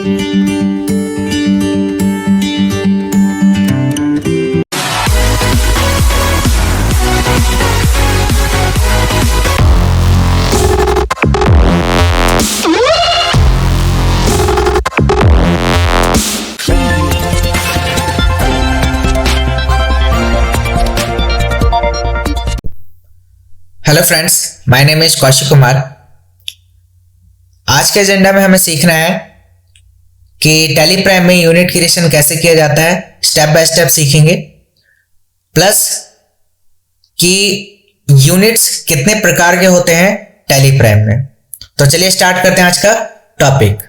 Hello friends, my name is Kaushik Kumar. आज के agenda में हमें सीखना है कि टैली प्राइम में यूनिट क्रिएशन कैसे किया जाता है, स्टेप बाय स्टेप सीखेंगे। प्लस कि यूनिट्स कितने प्रकार के होते हैं टैली प्राइम में। तो चलिए स्टार्ट करते हैं आज का टॉपिक।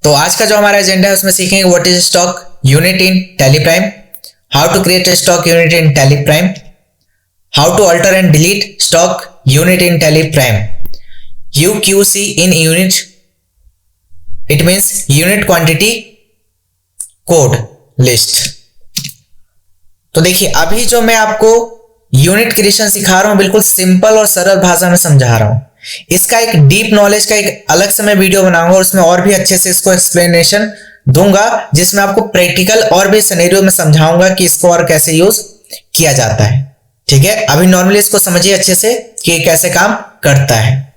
तो आज का जो हमारा एजेंडा है उसमें सीखेंगे what is stock unit in Tally Prime, how to create a stock unit in tally prime, how to alter and delete stock unit in tally prime, UQC in unit, it means unit quantity code list। तो देखिए अभी जो मैं आपको unit creation सिखा रहा हूं बिल्कुल सिंपल और सरल भाषा में समझा रहा हूं। इसका एक डीप नॉलेज का एक अलग से मैं वीडियो बनाऊंगा और उसमें और भी अच्छे से इसको एक्सप्लेनेशन दूंगा, जिसमें आपको प्रैक्टिकल और भी सिनेरियो में समझाऊंगा कि इसको और कैसे यूज किया जाता है। ठीक है, अभी नॉर्मली इसको समझिए अच्छे से कि ये कैसे काम करता है।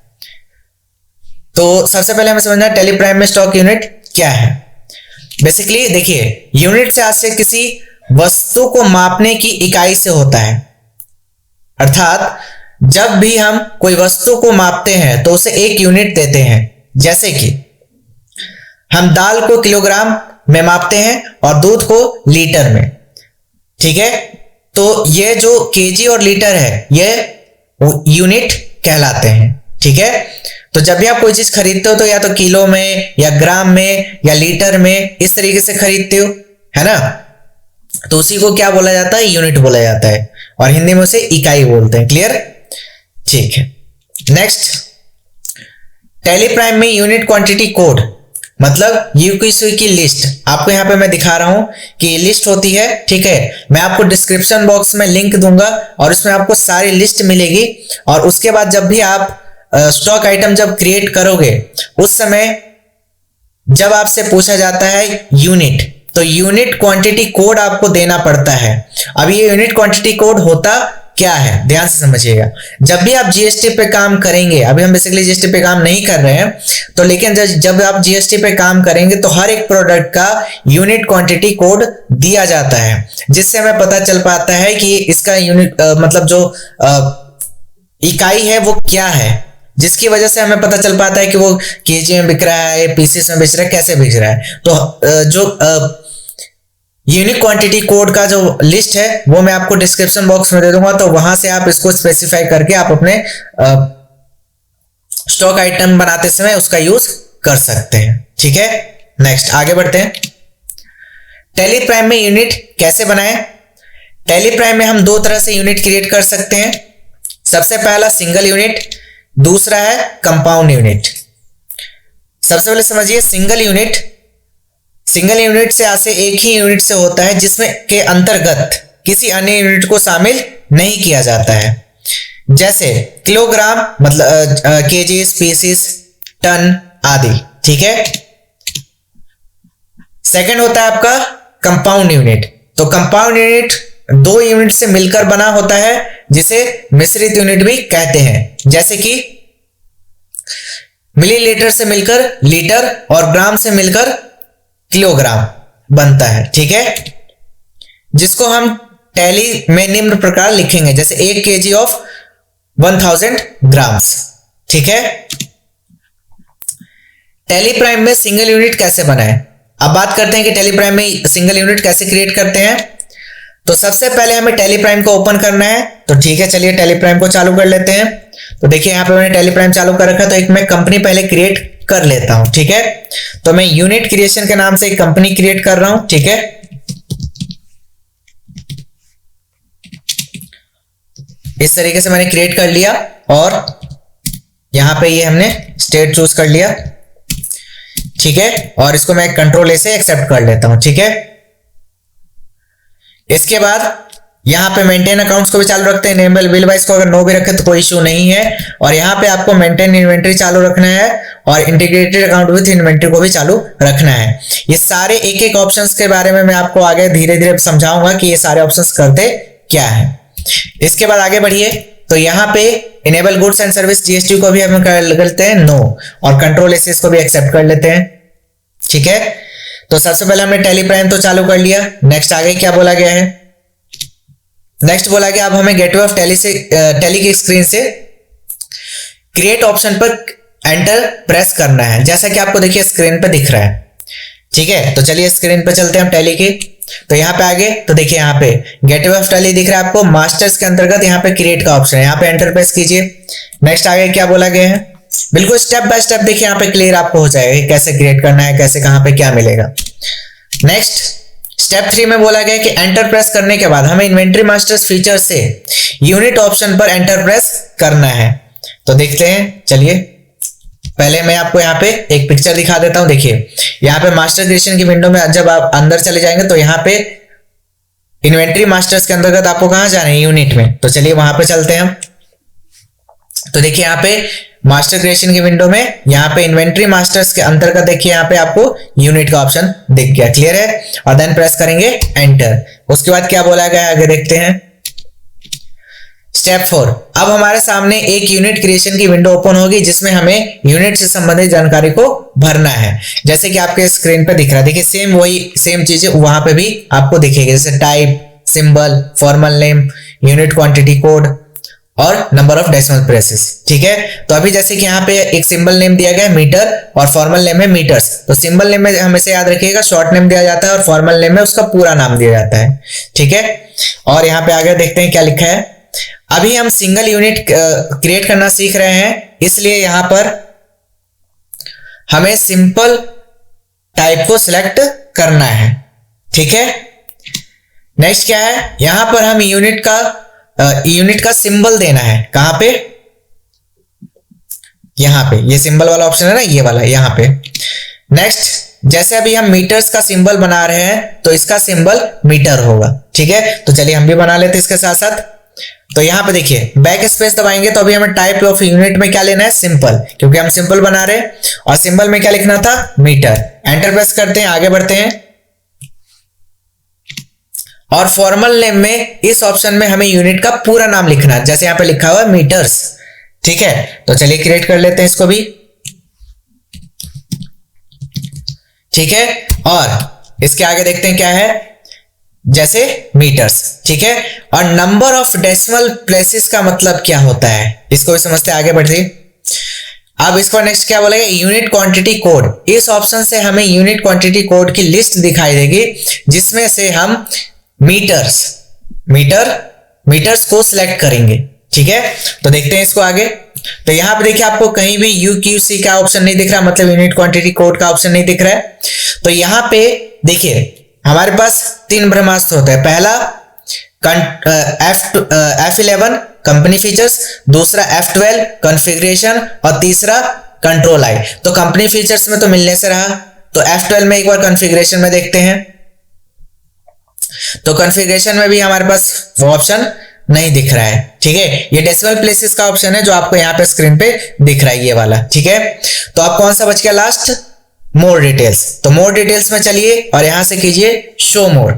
तो सबसे पहले हमें समझना है टैली प्राइम में स्टॉक यूनिट क्या है। बेसिकली देखिए, यूनिट से आशय किसी वस्तु को मापने की इकाई से होता है। अर्थात जब भी हम कोई वस्तु को मापते हैं तो उसे एक यूनिट देते हैं। जैसे कि हम दाल को किलोग्राम में मापते हैं और दूध को लीटर में। ठीक है, तो ये जो केजी और लीटर है ये यूनिट कहलाते हैं। ठीक है, तो जब भी आप कोई चीज खरीदते हो तो या तो किलो में या ग्राम में या लीटर में इस तरीके से खरीदते हो, है ना। तो उसी को क्या बोला जाता है, यूनिट बोला जाता है, और हिंदी में उसे इकाई बोलते हैं। क्लियर? ठीक है। नेक्स्ट, टैली प्राइम में यूनिट क्वांटिटी कोड मतलब यूक्यूसी की लिस्ट आपको यहां पे मैं दिखा रहा हूं कि ये लिस्ट होती है। ठीक है, मैं आपको डिस्क्रिप्शन बॉक्स में लिंक दूंगा और उसमें आपको सारी लिस्ट मिलेगी। और उसके बाद जब भी आप स्टॉक आइटम जब क्रिएट करोगे उस समय जब आपसे पूछा जाता है यूनिट, तो यूनिट क्वांटिटी कोड आपको देना पड़ता है। अब ये यूनिट क्वांटिटी कोड होता क्या है, ध्यान से समझिएगा। जब भी आप जीएसटी पे काम करेंगे, अभी हम बेसिकली जीएसटी पे काम नहीं कर रहे हैं, तो लेकिन जब आप जीएसटी पे काम करेंगे तो हर एक प्रोडक्ट का यूनिट क्वांटिटी कोड दिया जाता है, जिससे हमें पता चल पाता है कि इसका यूनिट मतलब जो इकाई है वो क्या है, जिसकी वजह से हमें पता चल पाता है कि वो केजी में बिक रहा है, पीसेस में बिक रहा है, कैसे बिक रहा है। तो जो यूनिक क्वांटिटी कोड का जो लिस्ट है वो मैं आपको डिस्क्रिप्शन बॉक्स में दे दूंगा, तो वहां से आप इसको स्पेसिफाई करके आप अपने स्टॉक आइटम बनाते समय उसका यूज कर सकते हैं। ठीक है, नेक्स्ट आगे बढ़ते हैं। टैली प्राइम में यूनिट कैसे बनाएं। टैली प्राइम में हम दो तरह से यूनिट क्रिएट कर सकते हैं। सबसे पहला सिंगल यूनिट, दूसरा है कंपाउंड यूनिट। सबसे पहले समझिए सिंगल यूनिट से आशय एक ही यूनिट से होता है जिसमें के अंतर्गत किसी अन्य यूनिट को शामिल नहीं किया जाता है। जैसे किलोग्राम मतलब केजी, पीसेस, टन आदि। ठीक है। सेकंड होता है आपका कंपाउंड यूनिट। तो कंपाउंड यूनिट दो यूनिट से मिलकर बना होता है, जिसे मिश्रित यूनिट भी कहते हैं। जैसे कि मिलीलीटर से मिलकर लीटर और ग्राम से मिलकर किलोग्राम बनता है। ठीक है, जिसको हम टैली में निम्न प्रकार लिखेंगे, जैसे 1 kg ऑफ 1000 ग्राम्स। ठीक है। टैली प्राइम में सिंगल यूनिट कैसे बनाएं। अब बात करते हैं कि टैली प्राइम में सिंगल यूनिट कैसे क्रिएट करते हैं। तो सबसे पहले हमें टैली प्राइम को ओपन करना है। तो ठीक है, चलिए टैली प्राइम को चालू कर लेते हैं। तो देखिए यहां पे मैंने टैली प्राइम चालू कर रखा है, तो एक मैं कंपनी पहले क्रिएट कर लेता हूं। ठीक है, तो मैं यूनिट क्रिएशन के नाम से एक कंपनी क्रिएट कर रहा हूं। ठीक है, इस तरीके से मैंने क्रिएट कर लिया और यहां पे ये हमने स्टेट चूज कर लिया। ठीक है, और इसको मैं कंट्रोल ए से एक्सेप्ट कर लेता हूं। ठीक है, इसके बाद यहाँ पे मेंटेन अकाउंट्स को भी चालू रखते हैं, इनेबल बिल वाइज को अगर नो भी रखे तो कोई इशू नहीं है। और यहाँ पे आपको मेंटेन इन्वेंट्री चालू रखना है और इंटीग्रेटेड अकाउंट विथ इन्वेंट्री को भी चालू रखना है। ये सारे एक एक ऑप्शंस के बारे में मैं आपको आगे धीरे धीरे समझाऊंगा कि ये सारे ऑप्शंस करते क्या है। इसके बाद आगे बढ़िए, तो यहाँ पे enable goods and service GST को भी हम कर लेते हैं नो, और कंट्रोल एसेस को भी एक्सेप्ट कर लेते हैं। ठीक है, तो सबसे पहले हमने टैली प्राइम तो चालू कर लिया। नेक्स्ट आगे क्या बोला गया है, नेक्स्ट बोला गया अब हमें गेटवे ऑफ टैली से टैली की स्क्रीन से क्रिएट ऑप्शन पर एंटर प्रेस करना है, जैसा कि आपको देखिए स्क्रीन पे दिख रहा है। ठीक है, तो चलिए स्क्रीन पे चलते हैं हम टैली की। तो यहाँ पे आगे तो देखिए यहाँ पे गेटवे ऑफ टैली दिख रहा है आपको, मास्टर्स के अंतर्गत यहाँ पे क्रिएट का ऑप्शन है, यहाँ पे एंटर प्रेस कीजिए। नेक्स्ट आगे क्या बोला गया है, बिल्कुल स्टेप बाय स्टेप देखिए यहाँ पे क्लियर आपको हो जाएगा कैसे क्रिएट करना है, कैसे कहाँ पे क्या मिलेगा। नेक्स्ट स्टेप 3 में बोला गया कि एंटर प्रेस करने के बाद हमें इन्वेंट्री मास्टर्स फीचर से यूनिट ऑप्शन पर एंटर प्रेस करना है। तो देखते हैं, चलिए पहले मैं आपको यहाँ पे एक पिक्चर दिखा देता हूं। देखिए यहाँ पे मास्टर क्रिएशन की विंडो में जब आप अंदर चले जाएंगे तो यहाँ पे इन्वेंट्री मास्टर्स के अंतर्गत आपको कहां जाना है, यूनिट में। तो चलिए वहां पे चलते हैं हम। तो देखिए यहाँ पे मास्टर क्रिएशन की विंडो में यहाँ पे इन्वेंट्री मास्टर्स के अंतर्गत देखिए यहाँ पे आपको यूनिट का ऑप्शन दिख गया, क्लियर है। और देन प्रेस करेंगे एंटर। उसके बाद क्या बोला गया आगे देखते हैं। स्टेप 4, अब हमारे सामने एक यूनिट क्रिएशन की विंडो ओपन होगी जिसमें हमें यूनिट से संबंधित जानकारी को भरना है, जैसे कि आपके स्क्रीन पे दिख रहा है। देखिए सेम वही सेम चीजें वहां पे भी आपको दिखेगी, जैसे type, symbol, formal name, unit quantity code और नंबर ऑफ डेसिमल प्लेसेस। ठीक है, तो अभी जैसे कि यहाँ पे एक सिंबल नेम दिया गया है मीटर और फॉर्मल नेम है मीटर्स। तो सिंबल नेम में हमेशा याद रखिएगा शॉर्ट नेम दिया जाता है और फॉर्मल नेम में उसका पूरा नाम दिया जाता है। ठीक है, और यहाँ पे आगे देखते हैं क्या लिखा है। अभी हम सिंगल यूनिट क्रिएट करना सीख रहे हैं, इसलिए यहां पर हमें सिंपल टाइप को सिलेक्ट करना है। ठीक है, नेक्स्ट क्या है, यहां पर हम यूनिट का सिंबल देना है। कहां पे, यहां पे ये सिंबल वाला ऑप्शन है ना, ये वाला यहां पे। नेक्स्ट जैसे अभी हम मीटर्स का सिंबल बना रहे हैं तो इसका सिंबल मीटर होगा। ठीक है, तो चलिए हम भी बना लेते हैं इसके साथ साथ। तो यहां पे देखिए बैक स्पेस दबाएंगे तो अभी हमें टाइप ऑफ यूनिट में क्या लेना है, सिंपल, क्योंकि हम सिंपल बना रहे हैं। और सिंबल में क्या लिखना था, मीटर। एंटर प्रेस करते हैं, आगे बढ़ते हैं। और फॉर्मल नेम में इस ऑप्शन में हमें यूनिट का पूरा नाम लिखना है, जैसे यहां पे लिखा हुआ है मीटर्स। ठीक है, तो चलिए क्रिएट कर लेते हैं इसको भी। ठीक है, और इसके आगे देखते हैं क्या है, जैसे मीटर्स। ठीक है, और नंबर ऑफ डेसिमल प्लेसेस का मतलब क्या होता है, इसको भी समझते आगे बढ़ते। अब इसको नेक्स्ट क्या बोलेगा, यूनिट क्वांटिटी कोड। इस ऑप्शन से हमें यूनिट क्वांटिटी कोड की लिस्ट दिखाई देगी जिसमें से हम मीटर्स को सिलेक्ट करेंगे। ठीक है, तो देखते हैं इसको आगे। तो यहां पे देखिए आपको कहीं भी यूक्यूसी का ऑप्शन नहीं दिख रहा, मतलब यूनिट क्वांटिटी कोड का ऑप्शन नहीं दिख रहा है। तो यहां पे देखिए हमारे पास 3 ब्रह्मास्त्र होते हैं। पहला F11 कंपनी फीचर्स, दूसरा F12 कॉन्फ़िगरेशन और तीसरा कंट्रोल आई। तो कंपनी फीचर्स में तो मिलने से रहा, तो F12 में एक बार कॉन्फ़िगरेशन में देखते हैं। तो कॉन्फ़िगरेशन में भी हमारे पास वो ऑप्शन नहीं दिख रहा है। ठीक है, ये डेसिमल प्लेसेस का ऑप्शन है जो आपको यहाँ पे स्क्रीन पे दिख रहा है, ये वाला। ठीक है, तो आप कौन सा बच गया लास्ट, मोर डिटेल्स। तो मोर डिटेल्स में चलिए और यहां से कीजिए शो मोर,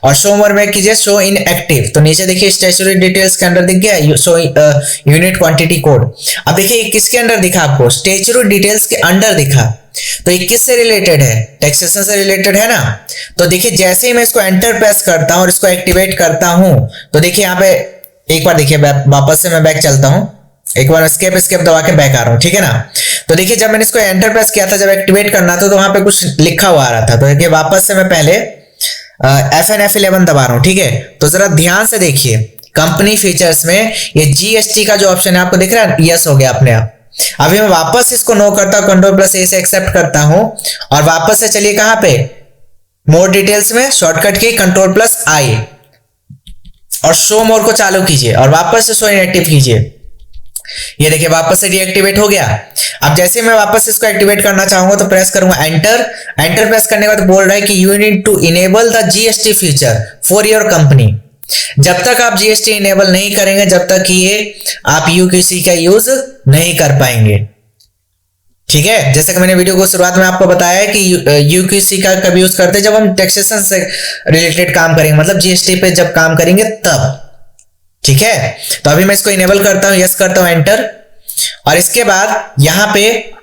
और शो मोर में कीजिए शो इन एक्टिव। तो नीचे देखिए स्टैट्यूटरी डिटेल्स के अंदर दिख गया शो यूनिट क्वांटिटी कोड। अब देखिए किसके अंदर दिखा आपको, स्टैट्यूटरी डिटेल्स के अंदर दिखा। तो ये किससे रिलेटेड है, टैक्सेशन से रिलेटेड है ना। तो देखिए जैसे ही मैं इसको एंटर प्रेस करता हूं और इसको एक्टिवेट करता हूं, तो देखिए यहाँ पे एक बार देखिए वापस से मैं बैक चलता हूं, एक बार escape दबा के बैक आ रहा हूं। ठीक है ना, तो देखिए जब मैंने इसको एंटर प्रेस किया था, जब एक्टिवेट करना था तो वहां पे कुछ लिखा हुआ आ रहा था। तो देखिए वापस से मैं पहले F11 दबा रहा हूं। ठीक है, तो जरा ध्यान से देखिए कंपनी फीचर्स में ये जीएसटी का जो ऑप्शन है आपको दिख रहा है, यस हो गया अपने आप। अभी मैं वापस इसको नो करता हूं, कंट्रोल+A से एक्सेप्ट करता हूं और वापस से चलिए कहां पे, मोर डिटेल्स में शॉर्टकट की कंट्रोल+I और शो मोर को चालू कीजिए और वापस से शो इनएक्टिव कीजिए। ये देखिए वापस से डीएक्टिवेट हो गया। अब जैसे मैं वापस इसको एक्टिवेट करना चाहूंगा तो प्रेस करूंगा एंटर। एंटर प्रेस करने के बाद बोल रहा है कि you need to enable the GST feature for your company. जब तक आप जीएसटी इनेबल नहीं करेंगे, जब तक ये आप यूक्यूसी का यूज नहीं कर पाएंगे। ठीक है, जैसे कि मैंने वीडियो को शुरुआत में आपको बताया है कि यूक्यूसी का कब यूज करते हैं, जब हम टैक्सेशन से रिलेटेड काम करेंगे, मतलब जीएसटी पे जब काम करेंगे तब। ठीक है, तो अभी मैं इसको इनेबल करता हूं, यस करता हूं, एंटर। और इसके बाद यहां पे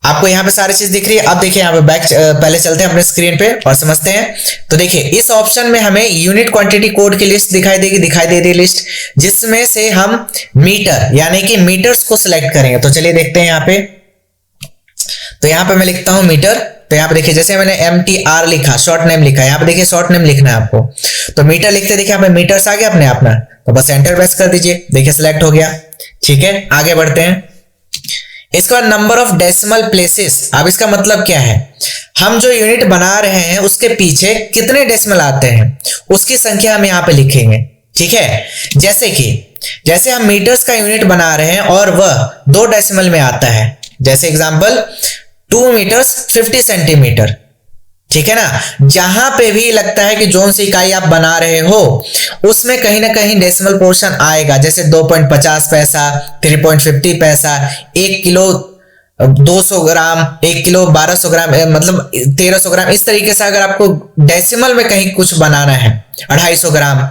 आपको यहां पे सारी चीज दिख रही है। अब देखिए यहां पे बैक पहले चलते हैं अपने स्क्रीन पे और समझते हैं। तो देखिए इस ऑप्शन में हमें यूनिट क्वांटिटी कोड की लिस्ट दिखाई देगी, दिखाई दे रही लिस्ट, जिसमें से हम मीटर यानी कि मीटर्स को सिलेक्ट करेंगे। तो चलिए देखते हैं यहां पे। तो यहां पे मैं लिखता हूं मीटर। तो यहां पे देखिए जैसे मैंने MTR लिखा, शॉर्ट नेम लिखा, यहां पे देखिए शॉर्ट नेम लिखना है आपको। तो मीटर लिखते देखिए यहां पे मीटर्स आ गया अपने आप ना, तो बस एंटर प्रेस कर दीजिए, देखिए सिलेक्ट हो गया। ठीक है, आगे बढ़ते हैं। इसके बाद नंबर ऑफ डेसिमल प्लेसेस। अब इसका मतलब क्या है, हम जो यूनिट बना रहे हैं उसके पीछे कितने डेसिमल आते हैं उसकी संख्या हम यहां पे लिखेंगे। ठीक है, जैसे हम मीटर्स का यूनिट बना रहे हैं और वह 2 डेसिमल में आता है, जैसे एग्जांपल 2 मीटर्स 50 सेंटीमीटर। ठीक है ना, जहां पे भी लगता है कि जोन सी इकाई आप बना रहे हो उसमें कहीं ना कहीं डेसिमल पोर्शन आएगा, जैसे 2.50 पैसा, 3.50 पैसा, 1 किलो 200 ग्राम, 1 किलो 1200 ग्राम, मतलब 1300 ग्राम, इस तरीके से अगर आपको डेसिमल में कहीं कुछ बनाना है, 250 ग्राम,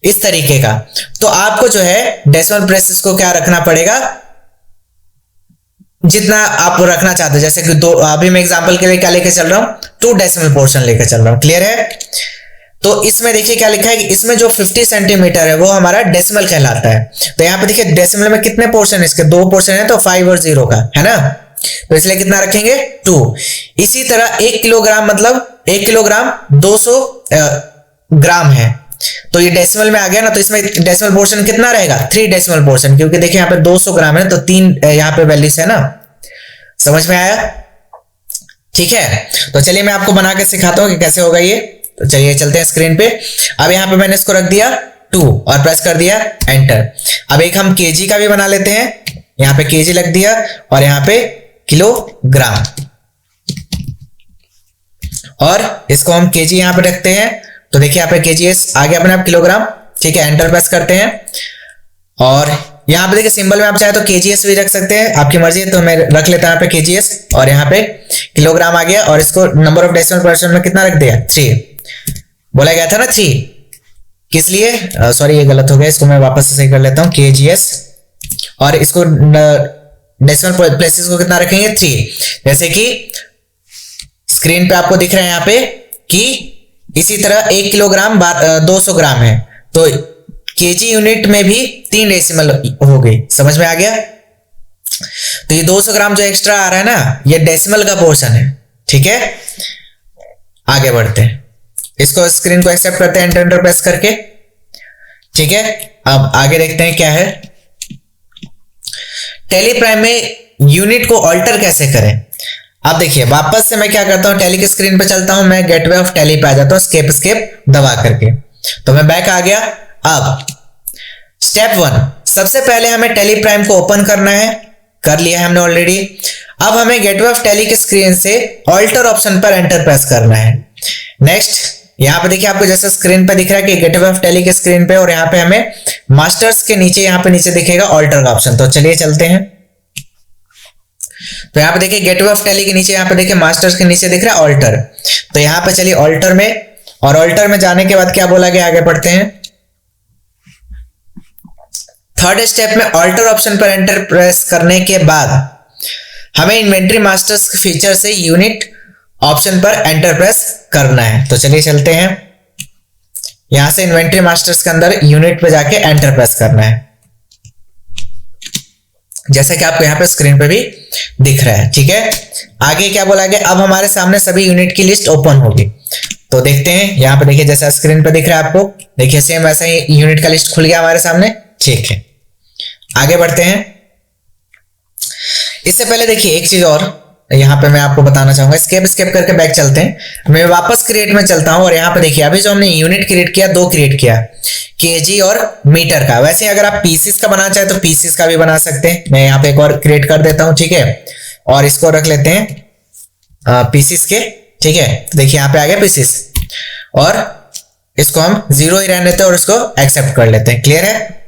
इस तरीके का, तो आपको जो है डेसिमल प्लेसेस को क्या रखना पड़ेगा, जितना आप रखना चाहते हैं। जैसे कि अभी मैं एग्जांपल के लिए क्या लेके चल रहा हूं, 2 डेसिमल पोर्शन लेकर चल रहा हूं। क्लियर है? तो इसमें देखिए क्या लिखा है कि इसमें जो 50 सेंटीमीटर है वो हमारा डेसिमल कहलाता है। तो यहां पे देखिए डेसिमल में कितने पोर्शन है, इसके 2 पोर्शन है, तो 5 और 0 का है ना, तो इसलिए कितना रखेंगे 2। इसी तरह 1 किलोग्राम मतलब 1 किलोग्राम 200 ग्राम है, तो ये डेसिमल में आ गया ना, तो इसमें डेसिमल पोर्शन कितना रहेगा, 3 डेसिमल पोर्शन, क्योंकि देखिए यहाँ पे 200 ग्राम है तो 3 यहाँ पे वैल्यूज है ना। समझ में आया? ठीक है, तो चलिए मैं आपको बना के सिखाता हूँ कि कैसे होगा ये। तो चलिए चलते हैं स्क्रीन पे। अब यहाँ पे मैंने इसको रख दिया 2 और प्रेस कर दिया एंटर। अब एक हम केजी का भी बना लेते हैं, यहाँ पे केजी लग दिया और यहाँ पे किलोग्राम, और इसको हम केजी यहाँ पे रखते हैं। तो देखिए यहाँ पे केजीएस आ गया अपने आप किलोग्राम। ठीक है, एंटर प्रेस करते हैं और यहाँ पे देखिए सिंबल में आप चाहे तो केजीएस भी रख सकते हैं, आपकी मर्जी है। तो मैं रख लेता हूं यहाँ पे केजीएस और यहाँ पे किलोग्राम आ गया, और इसको नंबर ऑफ डेसिमल पोर्शन में कितना रख दिया, 3 बोला गया था ना, 3। किस लिए, सॉरी ये गलत हो गया, इसको मैं वापस से सही कर लेता हूँ, केजीएस, और इसको डेसिमल प्लेसेस को कितना रखेंगे, 3। जैसे कि स्क्रीन पे आपको दिख रहा है यहाँ पे कि इसी तरह 1 किलोग्राम 200 ग्राम है, तो केजी यूनिट में भी 3 डेसिमल हो गई। समझ में आ गया? तो ये 200 ग्राम जो एक्स्ट्रा आ रहा है ना, ये डेसिमल का पोर्शन है। ठीक है, आगे बढ़ते हैं, इसको स्क्रीन को एक्सेप्ट करते हैं एंटर प्रेस करके। ठीक है, अब आगे देखते हैं क्या है। टेलीप्राइम में यूनिट को ऑल्टर कैसे करें। अब देखिए वापस से मैं क्या करता हूं, टैली की स्क्रीन पे चलता हूं, मैं गेटवे ऑफ टैली पे आ जाता हूं स्केप दबा करके। तो मैं बैक आ गया। अब स्टेप 1, सबसे पहले हमें टैली प्राइम को ओपन करना है, कर लिया है हमने ऑलरेडी। अब हमें गेटवे ऑफ टैली के स्क्रीन से ऑल्टर ऑप्शन पर एंटर प्रेस करना है। नेक्स्ट, यहां पे देखिए आपको जैसे स्क्रीन पे दिख रहा है कि गेटवे ऑफ टैली के स्क्रीन पे, और यहां पे हमें मास्टर्स के नीचे, यहां पे नीचे दिखेगा ऑल्टर का ऑप्शन। तो चलिए चलते हैं। तो यहाँ पे देखिए गेटवे ऑफ टैली के नीचे, यहाँ पे देखिए मास्टर्स के नीचे दिख रहा है ऑल्टर। तो यहाँ पे चलिए ऑल्टर में, और ऑल्टर में जाने के बाद क्या बोला गया, आगे पढ़ते हैं। थर्ड स्टेप में ऑल्टर ऑप्शन पर एंटर प्रेस करने के बाद हमें इन्वेंट्री मास्टर्स फीचर से यूनिट ऑप्शन पर एंटर प्रेस करना है। तो चलिए चलते हैं, यहां से इन्वेंट्री मास्टर्स के अंदर यूनिट पे जाके एंटर प्रेस करना है, जैसे कि आपको यहाँ पे स्क्रीन पे भी दिख रहा है। ठीक है, आगे क्या बोला गया, अब हमारे सामने सभी यूनिट की लिस्ट ओपन होगी। तो देखते हैं, यहाँ पे देखिए जैसा स्क्रीन पे दिख रहा है आपको, देखिए सेम वैसा ही यूनिट का लिस्ट खुल गया हमारे सामने। ठीक है, आगे बढ़ते हैं। इससे पहले देखिए एक चीज और यहाँ पे मैं आपको बताना चाहूंगा, स्केप करके बैक चलते हैं। मैं वापस क्रिएट में चलता हूं, और यहाँ पे देखिए अभी जो हमने यूनिट क्रिएट किया, 2 क्रिएट किया, केजी और मीटर का। वैसे अगर आप पीसीस का बनाना चाहे तो पीसीस का भी बना सकते हैं। मैं यहाँ पे एक और क्रिएट कर देता हूं। ठीक है, और इसको रख लेते हैं पीसीस के। ठीक है, देखिए यहाँ पे आ गया पीसीस, और इसको हम 0 ही रहने देते हैं और इसको एक्सेप्ट कर लेते हैं। क्लियर है?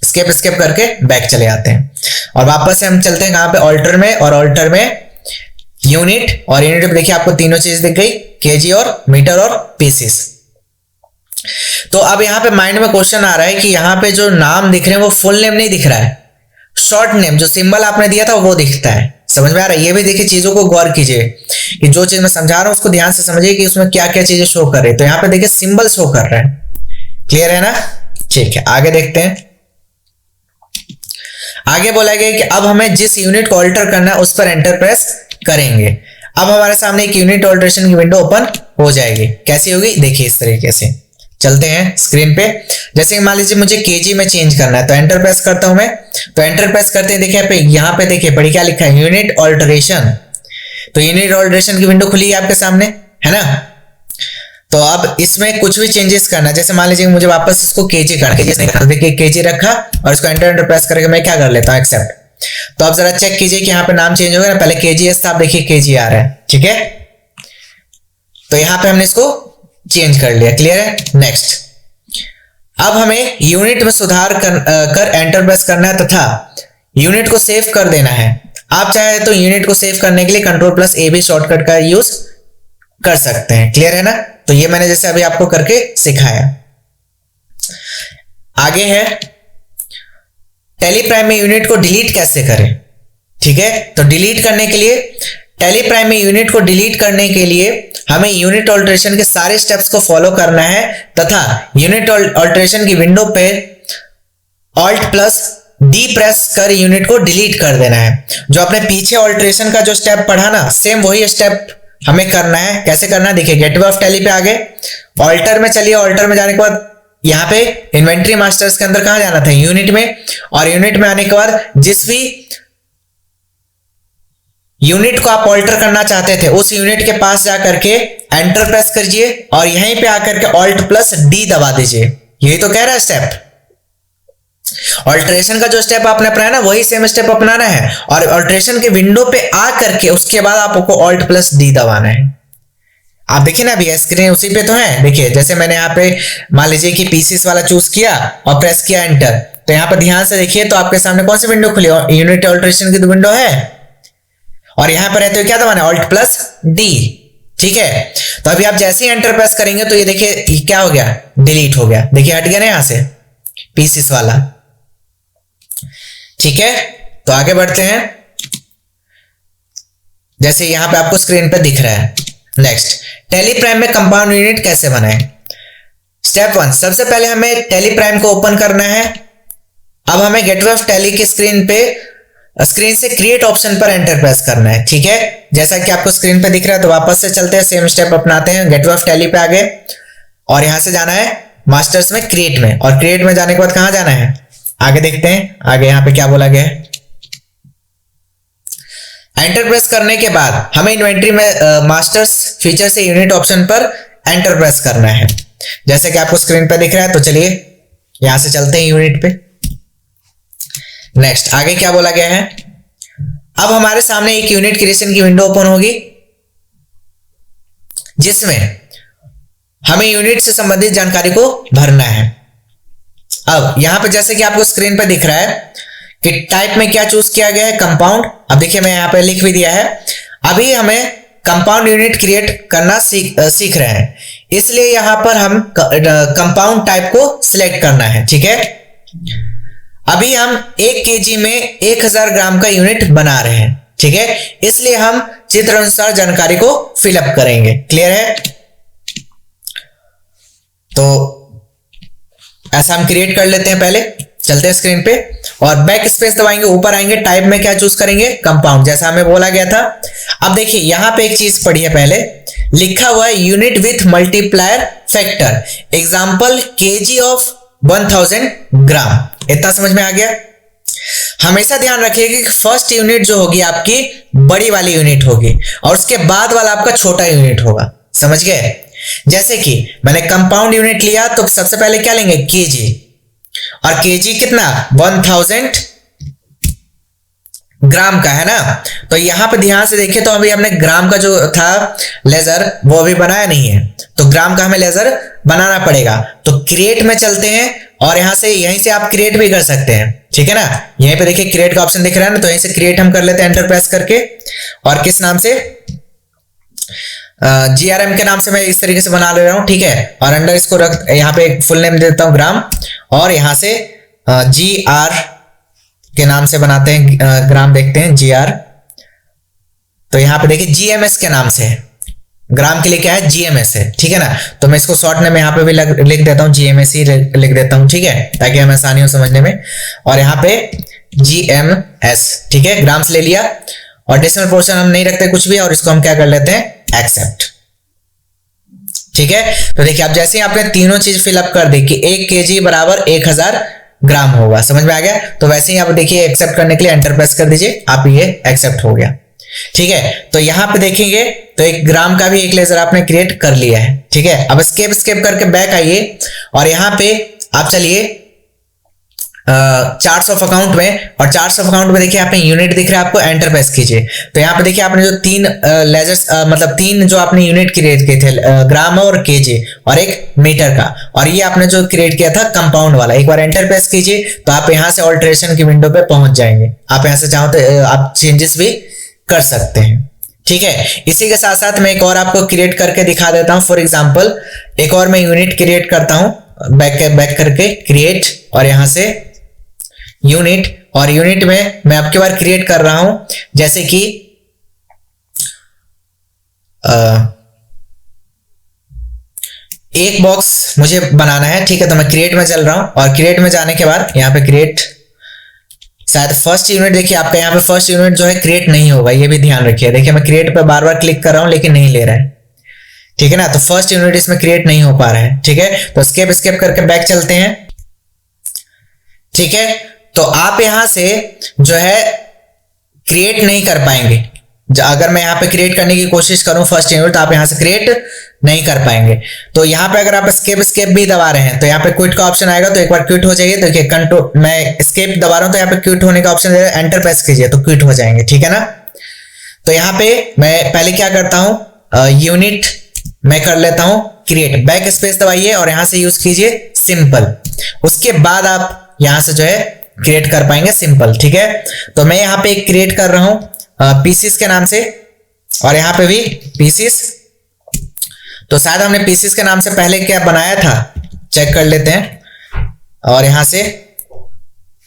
स्केप स्केप करके बैक चले आते हैं और वापस से हम चलते हैं कहां पे, ऑल्टर में, और ऑल्टर में यूनिट, और यूनिट में देखिए आपको तीनों चीज दिख गई, केजी और मीटर और पीसीस। तो अब यहां पे माइंड में क्वेश्चन आ रहा है कि यहां पे जो नाम दिख रहे हैं वो फुल नेम नहीं दिख रहा है, शॉर्ट नेम जो सिंबल आपने दिया था वो दिखता है। समझ में आ रहा है? ये भी देखिए, चीजों को गौर कीजिए कि जो चीज मैं समझा रहा हूं उसको ध्यान से समझिए कि उसमें क्या क्या चीजें शो कर रही है। तो यहां पे देखिए सिंबल शो कर रहे हैं। क्लियर है ना? ठीक है, आगे देखते हैं। आगे बोला गया कि अब हमें जिस यूनिट को ऑल्टर करना है उस पर एंटर प्रेस करेंगे। अब हमारे सामने एक यूनिट ऑल्टरेशन की विंडो ओपन हो जाएगी। कैसी होगी? देखिए इस तरीके से। चलते हैं स्क्रीन पे। जैसे मान लीजिए मुझे केजी में चेंज करना है तो एंटर प्रेस करता हूं मैं। तो एंटर प्रेस करते हैं, देखिए यहाँ पे देखिए पढ़िए क्या लिखा है, यूनिट ऑल्टरेशन। तो यूनिट ऑल्टरेशन की विंडो खुली है आपके सामने, है ना? तो अब इसमें कुछ भी चेंजेस करना है, जैसे मान लीजिए मुझे वापस इसको केजी करना है, देखिए केजी रखा और इसको एंटर प्रेस करके मैं क्या कर लेता हूं, एक्सेप्ट। तो अब जरा चेक कीजिए कि यहाँ पे नाम चेंज हो गया ना, पहले केजीएस था, अब देखिए केजी आ रहा है। ठीक है, तो यहाँ पे हमने इसको चेंज कर लिया। क्लियर है? नेक्स्ट, अब हमें यूनिट में सुधार कर एंटर प्रेस करना है तथा यूनिट को सेव कर देना है। आप चाहे तो यूनिट को सेव करने के लिए Ctrl+A भी शॉर्टकट का यूज कर सकते हैं। क्लियर है ना? तो ये मैंने जैसे अभी आपको करके सिखाया। आगे है टेलीप्राइम में यूनिट को डिलीट कैसे करें। ठीक है, तो डिलीट करने के लिए, टेलीप्राइम में यूनिट को डिलीट करने के लिए हमें यूनिट ऑल्टरेशन के सारे स्टेप्स को फॉलो करना है तथा यूनिट ऑल्टरेशन की विंडो पे Alt+D प्रेस कर यूनिट को डिलीट कर देना है। जो आपने पीछे ऑल्टरेशन का जो स्टेप पढ़ा ना, सेम वही स्टेप हमें करना है। कैसे करना है? देखिए गेटवे ऑफ टैली पे आ गए, ऑल्टर में चलिए, ऑल्टर में जाने के बाद यहां पे इन्वेंट्री मास्टर्स के अंदर कहां जाना था, यूनिट में, और यूनिट में आने के बाद जिस भी यूनिट को आप ऑल्टर करना चाहते थे उस यूनिट के पास जाकर के एंटर प्रेस करिए और यहीं पे आकर के Alt+D दबा दीजिए। यही तो कह रहा है स्टेप। ऑल्टरेशन का जो स्टेप आपने अपनाया ना वही सेम स्टेप अपनाना है और ऑल्टरेशन के विंडो पे आकर के उसके बाद आपको Alt+D दबाना है। आप देखिए ना अभी स्क्रीन उसी पे तो है। देखिए जैसे मैंने यहाँ पे मान लीजिए कि पीसीस वाला चूज किया और प्रेस किया एंटर, तो यहाँ पर ध्यान से देखिए तो आपके सामने कौन सी विंडो खुली, यूनिट ऑल्टरेशन की तो विंडो है और यहां पर रहते हुए क्या दबाना है, Alt+D। ठीक है, तो अभी आप जैसे ही एंटर प्रेस करेंगे तो ये देखिए क्या हो गया, डिलीट हो गया। देखिए हट गया ना यहां से पीसीस वाला। ठीक है, तो आगे बढ़ते हैं। जैसे यहां पे आपको स्क्रीन पे दिख रहा है। नेक्स्ट, टेलीप्राइम में कंपाउंड यूनिट कैसे बनाएं। स्टेप 1, सबसे पहले हमें टेलीप्राइम को ओपन करना है। अब हमें गेटवे ऑफ टैली की स्क्रीन से क्रिएट ऑप्शन पर एंटर प्रेस करना है। ठीक है, जैसा कि आपको स्क्रीन पे दिख रहा है। तो वापस से चलते हैं, सेम स्टेप अपनाते हैं, गेटवे ऑफ टैली पे आ गए और यहां से जाना है मास्टर्स में, क्रिएट में, और क्रिएट में जाने के बाद कहां जाना है, आगे देखते हैं। आगे यहां पे क्या बोला गया है, एंटर प्रेस करने के बाद हमें इन्वेंट्री में मास्टर्स फीचर से यूनिट ऑप्शन पर एंटर प्रेस करना है, जैसे कि आपको स्क्रीन पे दिख रहा है। तो चलिए यहां से चलते हैं यूनिट पे। नेक्स्ट, आगे क्या बोला गया है, अब हमारे सामने एक यूनिट क्रिएशन की विंडो ओपन होगी जिसमें हमें यूनिट से संबंधित जानकारी को भरना है। अब यहां पे जैसे कि आपको स्क्रीन पे दिख रहा है कि टाइप में क्या चूज किया गया है, कंपाउंड। अब देखिए मैं यहां पे लिख भी दिया है। अभी हमें कंपाउंड यूनिट क्रिएट करना सीख रहे हैं, इसलिए यहां पर हम कंपाउंड टाइप को सिलेक्ट करना है। ठीक है, अभी हम 1 केजी में 1000 ग्राम का यूनिट बना रहे हैं। ठीक है, इसलिए हम चित्र अनुसार जानकारी को फिलअप करेंगे। क्लियर है? तो ऐसा हम क्रिएट कर लेते हैं। पहले चलते हैं स्क्रीन पे और बैक स्पेस दबाएंगे, ऊपर आएंगे, टाइप में क्या चूज करेंगे, कंपाउंड, जैसा हमें बोला गया था। अब देखिए यहां पे एक चीज पढ़िए, पहले लिखा हुआ है unit with multiplier factor, example KG of 1000 ग्राम। इतना समझ में आ गया? हमेशा ध्यान रखिएगा कि फर्स्ट यूनिट जो होगी आपकी बड़ी वाली यूनिट होगी और उसके बाद वाला आपका छोटा यूनिट होगा। समझ गए? जैसे कि मैंने कंपाउंड यूनिट लिया तो सबसे पहले क्या लेंगे, केजी, और केजी कितना, 1000 ग्राम का है ना। तो यहां पे ध्यान से देखिए तो अभी हमने ग्राम का जो था लेजर वो अभी बनाया नहीं है, तो ग्राम का हमें लेजर बनाना पड़ेगा। तो क्रिएट में चलते हैं और यहां से यहीं से आप क्रिएट भी कर सकते हैं, ठीक है ना। यहीं पे देखिए क्रिएट का ऑप्शन दिख रहा है ना, तो यहीं से क्रिएट हम कर लेते हैं एंटर प्रेस करके। और किस नाम से, GRM के नाम से मैं इस तरीके से बना ले रहा हूं, ठीक है। और अंडर इसको रख, यहाँ पे फुल नेम दे देता हूं ग्राम, और यहां से GR के नाम से बनाते हैं ग्राम, देखते हैं GR। तो यहाँ पे देखिए GMS के नाम से है, ग्राम के लिए क्या है GMS है, ठीक है ना। तो मैं इसको शॉर्ट नेम यहाँ पे भी लिख देता हूँ, GMS ही लिख देता हूँ, ठीक है, ताकि हमें आसानी हो समझने में। और यहाँ पे GMS, ठीक है, ग्राम से ले लिया। और डेसिमल पोर्शन हम नहीं रखते कुछ भी, और इसको हम क्या कर लेते हैं एक्सेप्ट, ठीक है। तो देखिए अब जैसे ही आपने तीनों चीज फिलअप कर दी कि 1 kg बराबर 1000 ग्राम होगा, समझ में आ गया। तो वैसे ही आप देखिए एक्सेप्ट करने के लिए एंटर प्रेस कर दीजिए, आप ये एक्सेप्ट हो गया, ठीक है। तो यहां पे देखेंगे तो 1 ग्राम का भी एक लेजर आपने क्रिएट कर लिया है, ठीक है। अब स्केप करके बैक आइए और यहां पे आप चलिए चार्ट्स ऑफ अकाउंट में, और चार्ट्स ऑफ अकाउंट में देखिए यहाँ पे यूनिट दिख रहा है आपको, एंटर प्रेस कीजिए। तो यहाँ पे देखिए आपने जो 3 लेजर्स मतलब 3 जो आपने यूनिट क्रिएट किए थे, ग्राम और केजी और एक मीटर का, और ये आपने जो क्रिएट किया था कंपाउंड वाला, एक बार एंटर प्रेस कीजिए तो आप यहाँ से ऑल्टरेशन की विंडो पे पहुंच जाएंगे। आप यहाँ से चाहो तो आप चेंजेस भी कर सकते हैं, ठीक है। इसी के साथ साथ मैं एक और आपको क्रिएट करके दिखा देता हूं। फॉर एग्जांपल एक और मैं यूनिट क्रिएट करता हूं, बैक करके क्रिएट, और यहां से यूनिट, और यूनिट में मैं आपके बार क्रिएट कर रहा हूं जैसे कि एक बॉक्स मुझे बनाना है, ठीक है। तो मैं क्रिएट में चल रहा हूं, और क्रिएट में जाने के बाद यहां पे क्रिएट, शायद फर्स्ट यूनिट, देखिए आपका यहाँ पे फर्स्ट यूनिट जो है क्रिएट नहीं होगा, ये भी ध्यान रखिए। देखिए मैं क्रिएट पे बार बार क्लिक कर रहा हूं लेकिन नहीं ले रहा है, ठीक है ना। तो फर्स्ट यूनिट इसमें क्रिएट नहीं हो पा रहा है, ठीक है। तो स्केप करके बैक चलते हैं, ठीक है। तो आप यहां से जो है क्रिएट नहीं कर पाएंगे। अगर मैं यहाँ पे क्रिएट करने की कोशिश करूं फर्स्ट यूनिट, तो आप यहां से क्रिएट नहीं कर पाएंगे। तो यहाँ पे अगर आप स्केप भी दबा रहे हैं तो यहाँ पे क्विट का ऑप्शन आएगा, तो एक बार क्विट हो जाइए। तो देखिए कंट्रोल, मैं स्केप दबा रहा हूं तो यहाँ पे क्विट होने का ऑप्शन है, एंटर प्रेस कीजिए तो क्विट हो जाएंगे, ठीक है ना। तो यहाँ पे मैं पहले क्या करता हूं, यूनिट मैं कर लेता हूं क्रिएट, बैक स्पेस दबाइए और यहां से यूज कीजिए सिंपल। उसके बाद आप यहां से जो है क्रिएट कर पाएंगे सिंपल, ठीक है। तो मैं यहाँ पे एक क्रिएट कर रहा हूं पीसीस के नाम से, और यहाँ पे भी पीसीस। तो शायद हमने पीसीस के नाम से पहले क्या बनाया था, चेक कर लेते हैं। और यहां से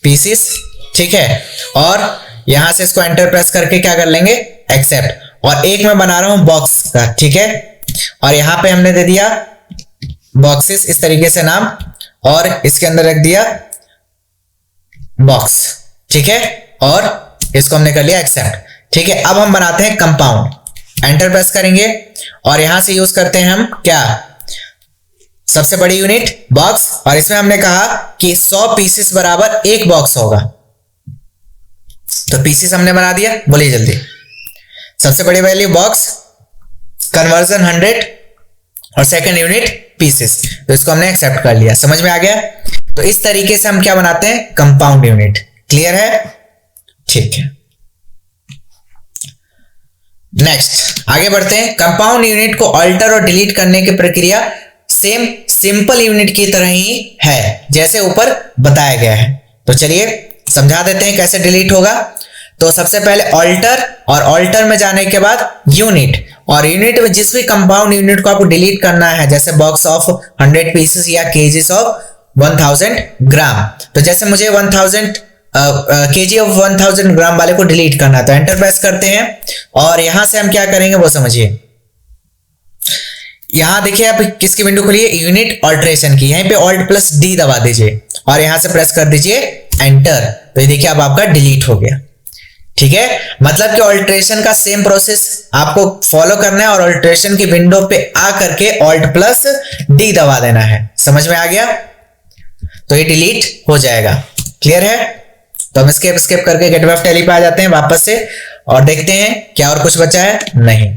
पीसीस, ठीक है। और यहां से इसको एंटर प्रेस करके क्या कर लेंगे एक्सेप्ट। और एक मैं बना रहा हूं बॉक्स का, ठीक है। और यहां पे हमने दे दिया बॉक्सेस इस तरीके से नाम, और इसके अंदर रख दिया बॉक्स, ठीक है। और इसको हमने कर लिया एक्सेप्ट, ठीक है। अब हम बनाते हैं कंपाउंड, एंटर प्रेस करेंगे और यहां से यूज करते हैं हम क्या, सबसे बड़ी यूनिट बॉक्स। और इसमें हमने कहा कि 100 पीसेस बराबर 1 बॉक्स होगा। तो पीसेस हमने बना दिया, बोलिए जल्दी। सबसे बड़ी वैल्यू बॉक्स, कन्वर्जन 100, और सेकंड यूनिट पीसेस। तो इसको हमने एक्सेप्ट कर लिया, समझ में आ गया। तो इस तरीके से हम क्या बनाते हैं कंपाउंड यूनिट, क्लियर है, ठीक है। नेक्स्ट आगे बढ़ते हैं। कंपाउंड यूनिट को अल्टर और डिलीट करने की प्रक्रिया सेम सिंपल यूनिट की तरह ही है जैसे ऊपर बताया गया है। तो चलिए समझा देते हैं कैसे डिलीट होगा। तो सबसे पहले अल्टर, और अल्टर में जाने के बाद यूनिट, और यूनिट में जिस भी कंपाउंड यूनिट को आपको डिलीट करना है, जैसे बॉक्स ऑफ 100 पीसेस या केजीस ऑफ 1000 ग्राम। तो जैसे मुझे 1000 केजी ऑफ 1000 ग्राम वाले को डिलीट करना, तो एंटर प्रेस करते हैं। और यहां से हम क्या करेंगे वो समझिए। यहां देखिए आप किसकी विंडो खुली है, यूनिट ऑल्टरेशन की। यहीं पे ऑल्ट प्लस डी दबा दीजिए और यहां से प्रेस कर दीजिए एंटर। तो ये देखिए अब आपका डिलीट हो गया, ठीक है। मतलब कि ऑल्टरेशन का सेम प्रोसेस आपको फॉलो करना है, और ऑल्टरेशन की विंडो पे आ करके ऑल्ट प्लस डी दबा देना है, समझ में आ गया। तो ये डिलीट हो जाएगा, क्लियर है। तो हम स्केप करके गेटवे ऑफ टैली पे आ जाते हैं वापस से, और देखते हैं क्या और कुछ बचा है, नहीं।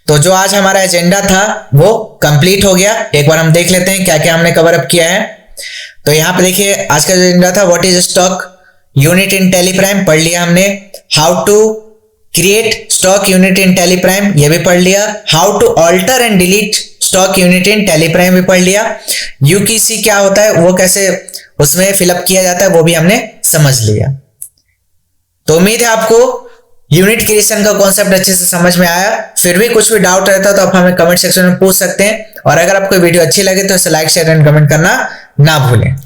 तो जो आज हमारा एजेंडा था वो कंप्लीट हो गया। एक बार हम देख लेते हैं क्या क्या हमने कवर अप किया है। तो यहाँ पे देखिए आज का जो एजेंडा था, what is stock unit in Tally Prime पढ़ लिया हमने। How to create stock unit in Tally Prime ये भी पढ़ लिया। How to alter and delete stock unit in Tally Prime भी पढ़ लिया। यूकेसी क्या होता है, वो कैसे उसमें फिलअप किया जाता है, वो भी हमने समझ लिया। तो उम्मीद है आपको यूनिट क्रिएशन का कॉन्सेप्ट अच्छे से समझ में आया। फिर भी कुछ भी डाउट रहता है तो आप हमें कमेंट सेक्शन में पूछ सकते हैं। और अगर आपको वीडियो अच्छी लगे तो इसे लाइक शेयर एंड कमेंट करना ना भूलें।